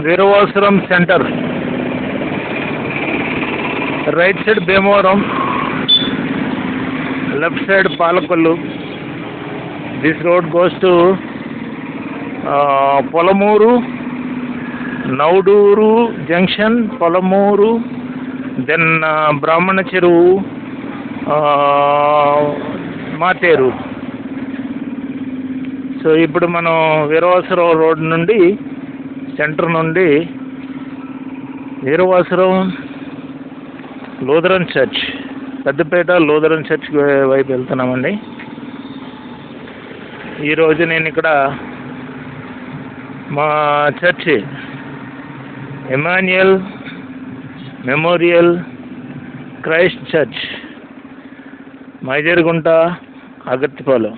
Veeravasaram centre, right side Bhimavaram, left side Palakollu. This road goes to Polamuru, Nauduru junction, Polamuru, then Brahmana Cheruvu, మాతేరు. So ఇప్పుడు మనం Veeravasaram road నుండి, centre నుండి Veeravasaram Lutheran church, Peddapeta Lutheran church వైపు వెళ్తున్నామండి. ఈరోజు నేను ఇక్కడ మా church Emmanuel memorial Christ church, Maijargunta, Agattipalem.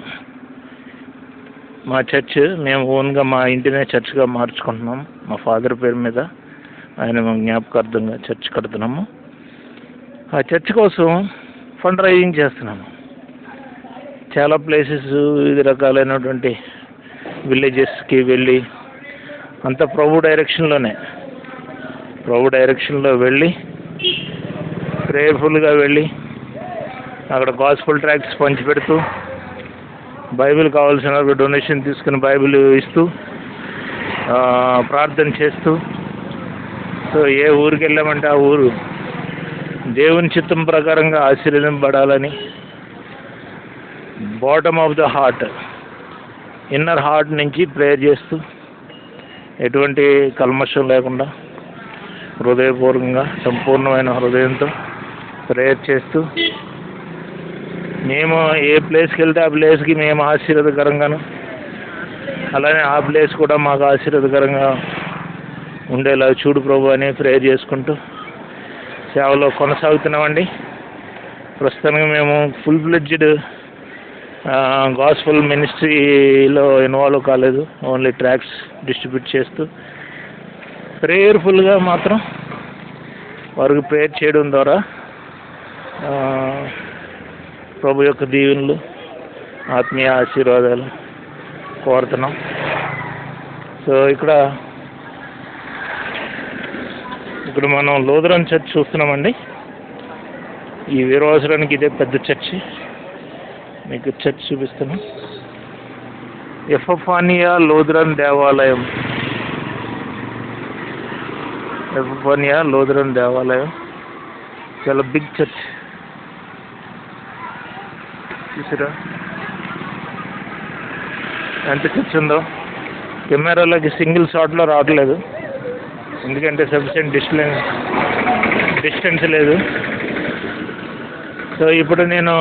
మా చర్చ్ మేము ఓన్గా మా ఇంటినే చర్చ్గా మార్చుకుంటున్నాం. మా ఫాదర్ పేరు మీద ఆయన జ్ఞాపకార్థంగా చర్చ్ కడుతున్నాము. ఆ చర్చ్ కోసం ఫండ్ రైజింగ్ చేస్తున్నాము. చాలా ప్లేసెస్, వివిధ రకాలైనటువంటి విలేజెస్కి వెళ్ళి అంతా ప్రభు డైరెక్షన్లో వెళ్ళి ప్రేయర్ఫుల్గా వెళ్ళి అక్కడ గాస్పుల్ ట్రాక్ట్స్ పంచిపెడుతూ, బైబిల్ కావాల్సిన డొనేషన్ తీసుకుని బైబిల్ ఇస్తూ, ప్రార్థన చేస్తూ, సో ఏ ఊరికి వెళ్ళామంటే ఆ ఊరు దేవుని చిత్తం ప్రకారంగా ఆశీర్వదింపబడాలని, bottom of the heart, inner heart నుంచి ప్రేయర్ చేస్తూ, ఎటువంటి కల్మషం లేకుండా హృదయపూర్వకంగా సంపూర్ణమైన హృదయంతో ప్రేయర్ చేస్తూ, మేము ఏ ప్లేస్కి వెళ్తే ఆ ప్లేస్కి మేము ఆశీర్వాదకరంగాను, అలానే ఆ ప్లేస్ కూడా మాకు ఆశీర్వాదకరంగా ఉండేలా చూడు ప్రభు అని ప్రేయర్ చేసుకుంటూ సేవలో కొనసాగుతున్నామండి. ప్రస్తుతానికి మేము ఫుల్ ఫ్లెడ్జ్డ్ గాస్పుల్ మినిస్ట్రీలో ఇన్వాల్వ్ కాలేదు. ఓన్లీ ట్రాక్ట్స్ డిస్ట్రిబ్యూట్ చేస్తూ ప్రేయర్ఫుల్గా మాత్రం వారికి ప్రేయర్ చేయడం ద్వారా ప్రభు యొక్క దీవెనలు, ఆత్మీయ ఆశీర్వాదాలు కోరుతున్నాం. సో ఇక్కడ మనం లూథరన్ చర్చ్ చూస్తున్నామండి. ఈ వీరవాసరానికి ఇదే పెద్ద చర్చి. మీకు చర్చ్ చూపిస్తాను. ఎఫఫానియా లూథరన్ దేవాలయం, చాలా బిగ్ చర్చ్. చూసారా ఎంత చర్చ్ ఉందో. కెమెరాలోకి సింగిల్ షాట్లో రావట్లేదు, ఎందుకంటే సఫిషియెంట్ డిస్టెన్స్ లేదు. సో ఇప్పుడు నేను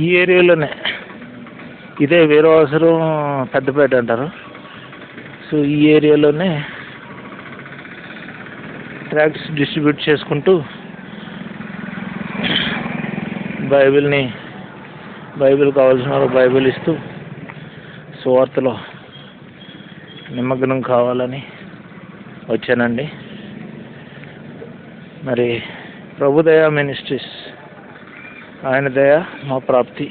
ఈ ఏరియాలోనే, ఇదే వీరవాసరం పెద్దపేట అంటారు. సో ఈ ఏరియాలోనే ట్రాక్ట్స్ డిస్ట్రిబ్యూట్ చేసుకుంటూ బైబిల్ కావాల్సిన వాళ్ళకి బైబిల్ ఇస్తూ సువార్తలో నిమగ్నం కావాలని వచ్చానండి. మరి ప్రభుదయ మినిస్ట్రీస్, ఆయన దయ మా ప్రాప్తి.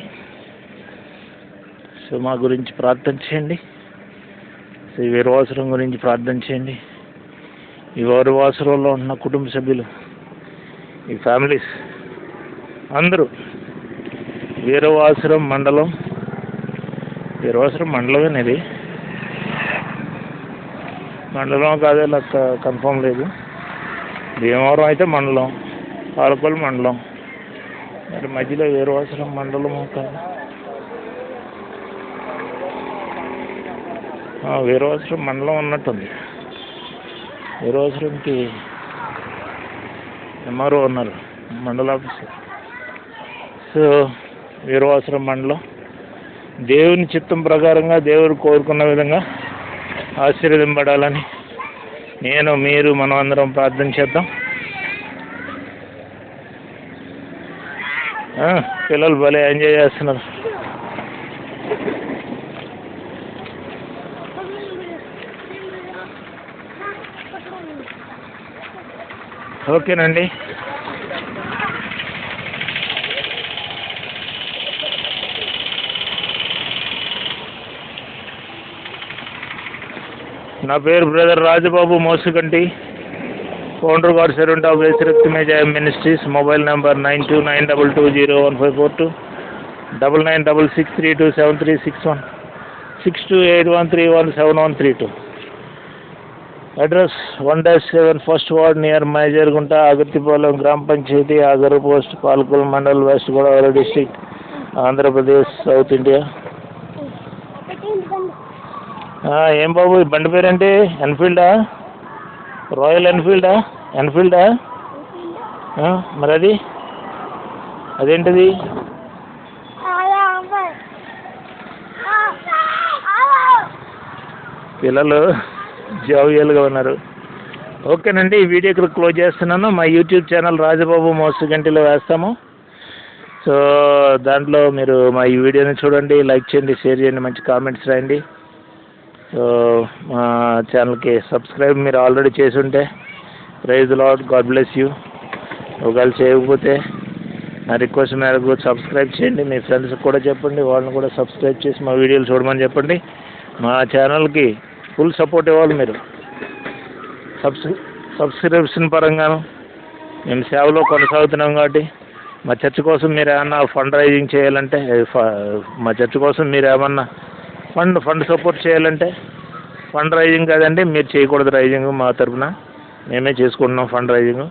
సో మా గురించి ప్రార్థన చేయండి. సో ఈ వీరవాసరం గురించి ప్రార్థన చేయండి. ఈ వీరవాసరంలో ఉన్న కుటుంబ సభ్యులు, ఈ ఫ్యామిలీస్ అందరూ, వీరవాసరం మండలమేనది, మండలం కాదే నాకు కన్ఫర్మ్ లేదు. భీమవరం అయితే మండలం, పాలకొల్లు మండలం, మరి మధ్యలో వీరవాసరం మండలం కాదు. వీరవాసరం మండలం ఉన్నట్టుంది. వీరవాసరంకి ఎంఆర్ఓ ఉన్నారు, మండల ఆఫీసర్. సో వీరవాసరం మండలం దేవుని చిత్తం ప్రకారంగా దేవుడు కోరుకున్న విధంగా ఆశీర్వదింపబడాలని మీరు మనం అందరం ప్రార్థన చేద్దాం. పిల్లలు భలే ఎంజాయ్ చేస్తున్నారు. ఓకేనండి. నా పేరు brother Rajababu Mosuganti, founder God servant of Yesukreestu messiah ministries. Mobile number 9292201542, 9966327361, 6281317132. Address 1-7 first ward near Maijargunta, Agarthipalem గ్రామ panchayathi, Agar post, Palakol mandal, West Godavari district, Andhra Pradesh, South India. ఏం బాబు ఈ బండి పేరేంటి? ఎన్ఫీల్డా? రాయల్ ఎన్ఫీల్డా? మరి అదేంటిది? పిల్లలు జావియల్గా ఉన్నారు. ఓకేనండి, ఈ వీడియో ఇక్కడ క్లోజ్ చేస్తున్నాను. మా యూట్యూబ్ ఛానల్ రాజబాబు మోసుగంటిలో వేస్తాము. సో దాంట్లో మీరు మా ఈ వీడియోని చూడండి, లైక్ చేయండి, షేర్ చేయండి, మంచి కామెంట్స్ రాయండి. సో మా ఛానల్కి సబ్స్క్రైబ్ మీరు ఆల్రెడీ చేసి ఉంటే praise Lord, God bless you. ఒకవేళ చేయకపోతే నా రిక్వెస్ట్ మేరకు సబ్స్క్రైబ్ చేయండి. మీ ఫ్రెండ్స్కి కూడా చెప్పండి, వాళ్ళని కూడా సబ్స్క్రైబ్ చేసి మా వీడియోలు చూడమని చెప్పండి. మా ఛానల్కి ఫుల్ సపోర్ట్ ఇవ్వాలి మీరు. సబ్స్క్రిప్షన్ పరంగాను మేము సేవలో కొనసాగుతున్నాం కాబట్టి మా చర్చ్ కోసం మీరు ఏమన్నా ఫండ్ రైజింగ్ చేయాలంటే, మా చర్చ్ కోసం మీరు ఏమన్నా ఫండ్ సపోర్ట్ చేయాలంటే, ఫండ్ రైజింగ్ కాదండి, మీరు చేయకూడదు రైజింగ్, మా తరఫున మేమే చేసుకుంటున్నాం ఫండ్ రైజింగ్.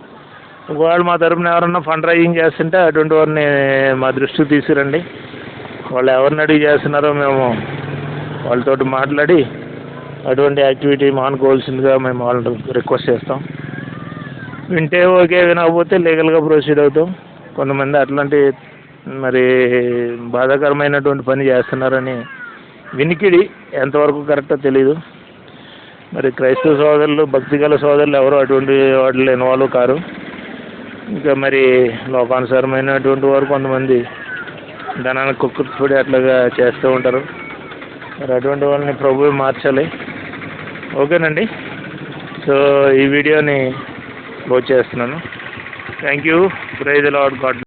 ఒకవేళ మా తరఫున ఎవరన్నా ఫండ్ రైజింగ్ చేస్తుంటే అటువంటి వారిని మా దృష్టికి తీసుకురండి. వాళ్ళు ఎవరిని అడిగి చేస్తున్నారో మేము వాళ్ళతోటి మాట్లాడి అటువంటి యాక్టివిటీ మానుకోవాల్సిందిగా మేము వాళ్ళని రిక్వెస్ట్ చేస్తాం. వింటే ఓకే, వినకపోతే లీగల్గా ప్రొసీడ్ అవుతాం. కొంతమంది అట్లాంటి మరి బాధాకరమైనటువంటి పని చేస్తున్నారని వినికిడి, ఎంతవరకు కరెక్టో తెలీదు. మరి క్రైస్తవ సోదరులు, భక్తి గల సోదరులు ఎవరు అటువంటి వాటిలో ఇన్వాల్వ్ కారు. ఇంకా మరి లోకానుసారమైనటువంటి వారు కొంతమంది ధనానికి కుక్కుపడి అట్లాగా చేస్తూ ఉంటారు. మరి అటువంటి వాళ్ళని ప్రభువు మార్చాలి. ఓకేనండి, సో ఈ వీడియోని క్లోజ్ చేస్తున్నాను. Thank you. Praise the Lord. God